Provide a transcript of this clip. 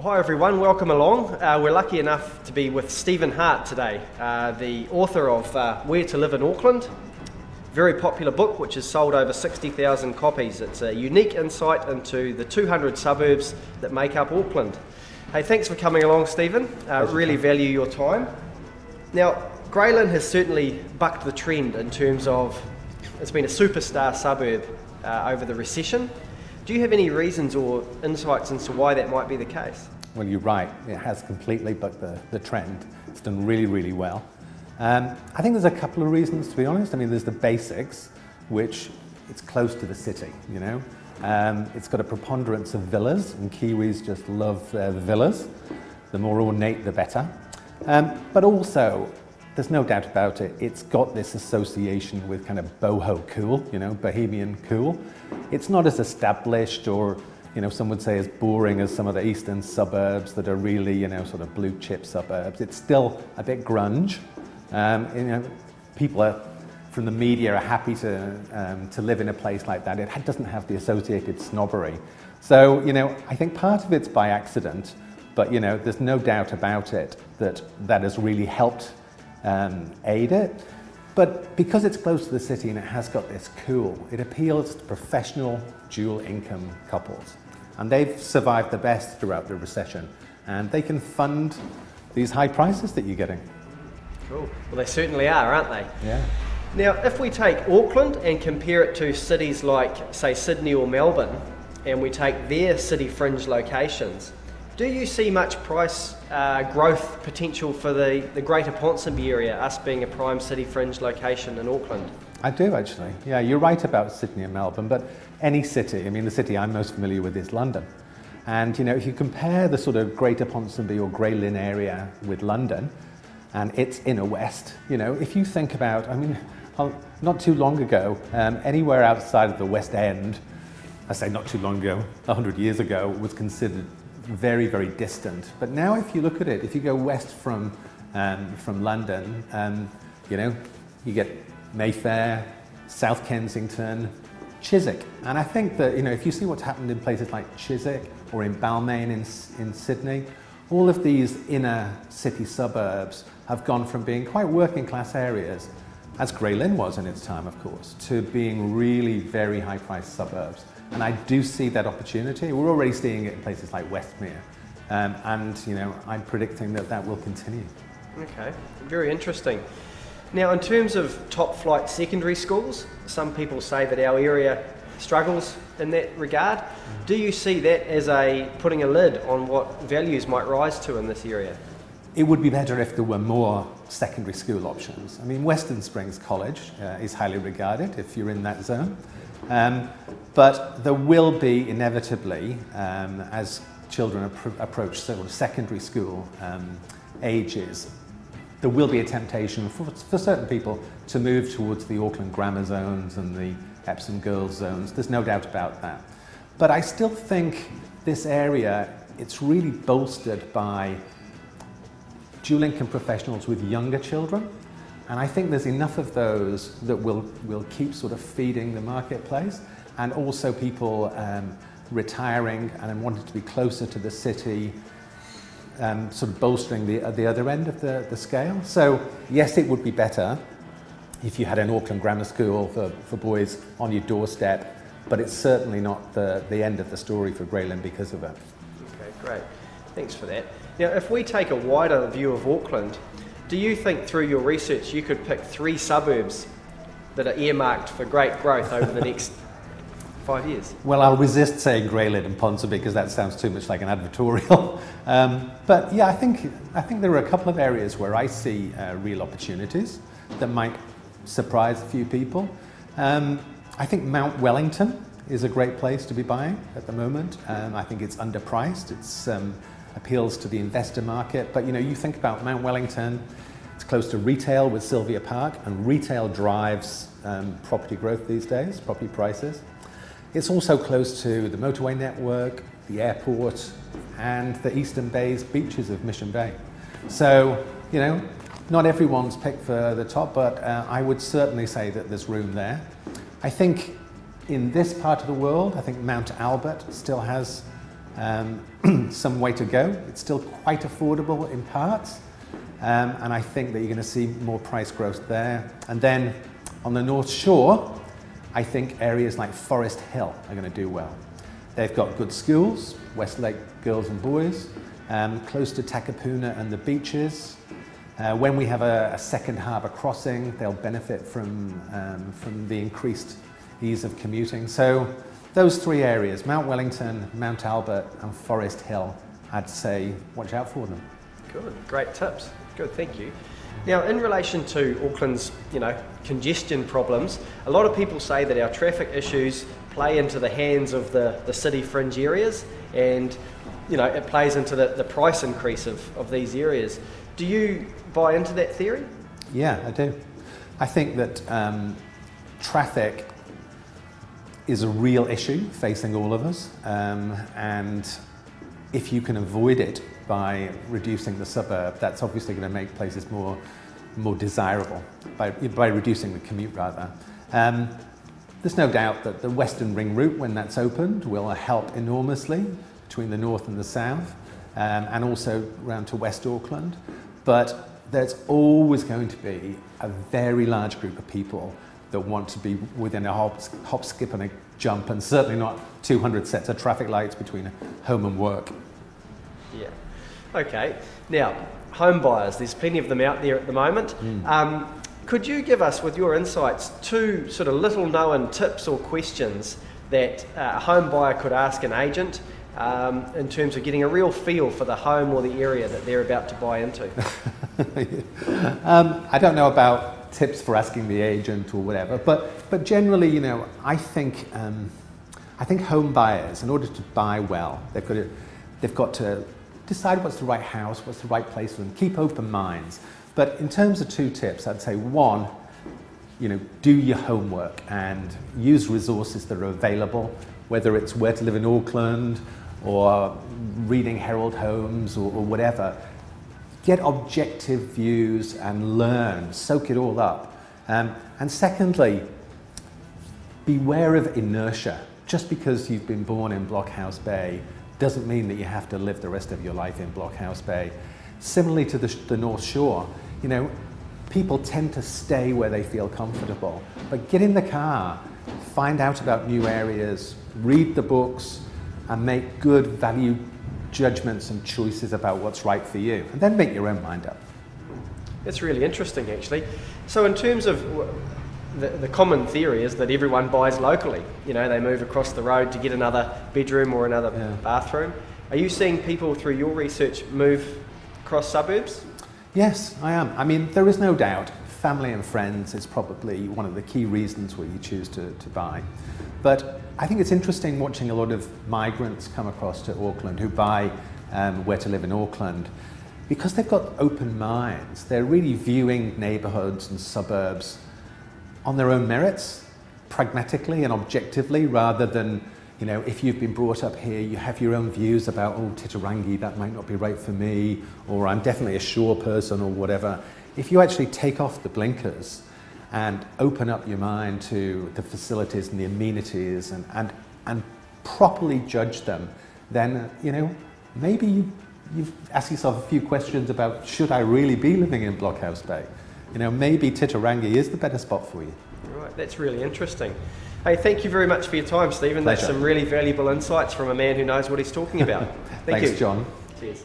Hi everyone, welcome along. We're lucky enough to be with Stephen Hart today, the author of Where to Live in Auckland. Very popular book which has sold over 60,000 copies. It's a unique insight into the 200 suburbs that make up Auckland. Hey, thanks for coming along, Stephen. Really value your time. Now, Greyland has certainly bucked the trend in terms of it's been a superstar suburb over the recession. Do you have any reasons or insights into why that might be the case? Well, you're right. It has completely bucked the trend. It's done really, really well. I think there's a couple of reasons, to be honest. I mean, there's the basics, which it's close to the city, you know. It's got a preponderance of villas, and Kiwis just love their villas. The more ornate, the better. But also, there's no doubt about it, it's got this association with kind of boho cool, you know, bohemian cool. It's not as established or, you know, some would say as boring as some of the eastern suburbs that are really, you know, sort of blue chip suburbs. It's still a bit grunge. You know, people from the media are happy to live in a place like that. It doesn't have the associated snobbery. So, you know, I think part of it's by accident, but, you know, there's no doubt about it that that has really helped aid it. But because it's close to the city and it has got this cool, it appeals to professional dual income couples. And they've survived the best throughout the recession. And they can fund these high prices that you're getting. Cool. Well, they certainly are, aren't they? Yeah. Now, if we take Auckland and compare it to cities like, say, Sydney or Melbourne, and we take their city fringe locations, do you see much price growth potential for the greater Ponsonby area, us being a prime city fringe location in Auckland? I do, actually. Yeah, you're right about Sydney and Melbourne, but any city, I mean, the city I'm most familiar with is London. And, you know, if you compare the sort of greater Ponsonby or Grey Lynn area with London, and its inner west, you know, if you think about, I mean, not too long ago, anywhere outside of the West End, I say not too long ago, 100 years ago, was considered very, very distant. But now if you look at it, if you go west from London, you know, you get Mayfair, South Kensington, Chiswick. And I think that, you know, if you see what's happened in places like Chiswick or in Balmain in Sydney, all of these inner city suburbs have gone from being quite working class areas, as Grey Lynn was in its time, of course, to being really very high priced suburbs. And I do see that opportunity. We're already seeing it in places like Westmere. And, you know, I'm predicting that that will continue. Okay, very interesting. Now, in terms of top flight secondary schools, some people say that our area struggles in that regard. Do you see that as putting a lid on what values might rise to in this area? It would be better if there were more secondary school options. I mean, Western Springs College is highly regarded if you're in that zone. But there will be inevitably, as children approach sort of secondary school ages, there will be a temptation for certain people to move towards the Auckland grammar zones and the Epsom girls zones. There's no doubt about that. But I still think this area, it's really bolstered by dual income professionals with younger children. And I think there's enough of those that will keep sort of feeding the marketplace, and also people retiring and wanting to be closer to the city, sort of bolstering the other end of the scale. So yes, it would be better if you had an Auckland grammar school for boys on your doorstep, but it's certainly not the end of the story for Grey Lynn because of it. Okay, great. Thanks for that. Now, if we take a wider view of Auckland, do you think through your research you could pick 3 suburbs that are earmarked for great growth over the next 5 years? Well, I'll resist saying Grey Lynn and Ponsonby because that sounds too much like an advertorial. But yeah, I think there are a couple of areas where I see real opportunities that might surprise a few people. I think Mount Wellington is a great place to be buying at the moment. I think it's underpriced. It's appeals to the investor market, but you know, you think about Mount Wellington, it's close to retail with Sylvia Park, and retail drives property growth these days, property prices. It's also close to the motorway network, the airport, and the Eastern Bay's beaches of Mission Bay. So, you know, not everyone's picked for the top, but I would certainly say that there's room there. I think in this part of the world, I think Mount Albert still has Some way to go. It's still quite affordable in parts, and I think that you're going to see more price growth there. And then on the North Shore, I think areas like Forest Hill are going to do well. They've got good schools, Westlake girls and boys, close to Takapuna and the beaches. When we have a second harbour crossing, they'll benefit from the increased ease of commuting. So those three areas, Mount Wellington, Mount Albert and Forest Hill, I'd say watch out for them. Good, great tips. Good, thank you. Now, in relation to Auckland's, congestion problems, a lot of people say that our traffic issues play into the hands of the city fringe areas, and it plays into the price increase of these areas. Do you buy into that theory? Yeah, I do. I think that traffic is a real issue facing all of us, and if you can avoid it by reducing the suburb, that's obviously going to make places more desirable by reducing the commute rather. There's no doubt that the Western Ring Route, when that's opened, will help enormously between the north and the south, and also round to West Auckland. But there's always going to be a very large group of people that want to be within a hop, skip and a jump, and certainly not 200 sets of traffic lights between home and work. Yeah. Okay. Now, home buyers, there's plenty of them out there at the moment. Could you give us, with your insights, 2 sort of little known tips or questions that a home buyer could ask an agent in terms of getting a real feel for the home or the area that they're about to buy into? I don't know about tips for asking the agent or whatever, but generally, I think home buyers, in order to buy well, they've got to decide what's the right house, what's the right place for them, keep open minds. But in terms of 2 tips, I'd say 1, do your homework and use resources that are available, whether it's Where to Live in Auckland or reading Herald Homes or whatever. Get objective views and learn, soak it all up. And secondly, beware of inertia. Just because you've been born in Blockhouse Bay doesn't mean that you have to live the rest of your life in Blockhouse Bay. Similarly to the North Shore, people tend to stay where they feel comfortable. But get in the car, find out about new areas, read the books, and make good value judgments and choices about what's right for you, and then make your own mind up. That's really interesting, actually. So in terms of the common theory is that everyone buys locally. They move across the road to get another bedroom or another bathroom. Are you seeing people through your research move across suburbs? Yes, I am. I mean, there is no doubt family and friends is probably one of the key reasons why you choose to buy. But I think it's interesting watching a lot of migrants come across to Auckland who buy Where to Live in Auckland, because they've got open minds. They're really viewing neighbourhoods and suburbs on their own merits, pragmatically and objectively, rather than, if you've been brought up here, you have your own views about, Titirangi, that might not be right for me, or I'm definitely a shore person or whatever. If you actually take off the blinkers and open up your mind to the facilities and the amenities and properly judge them, then, maybe you've asked yourself a few questions about, should I really be living in Blockhouse Bay? Maybe Titirangi is the better spot for you. Right, that's really interesting. Hey, thank you very much for your time, Stephen. Pleasure. That's some really valuable insights from a man who knows what he's talking about. Thanks, John. Cheers.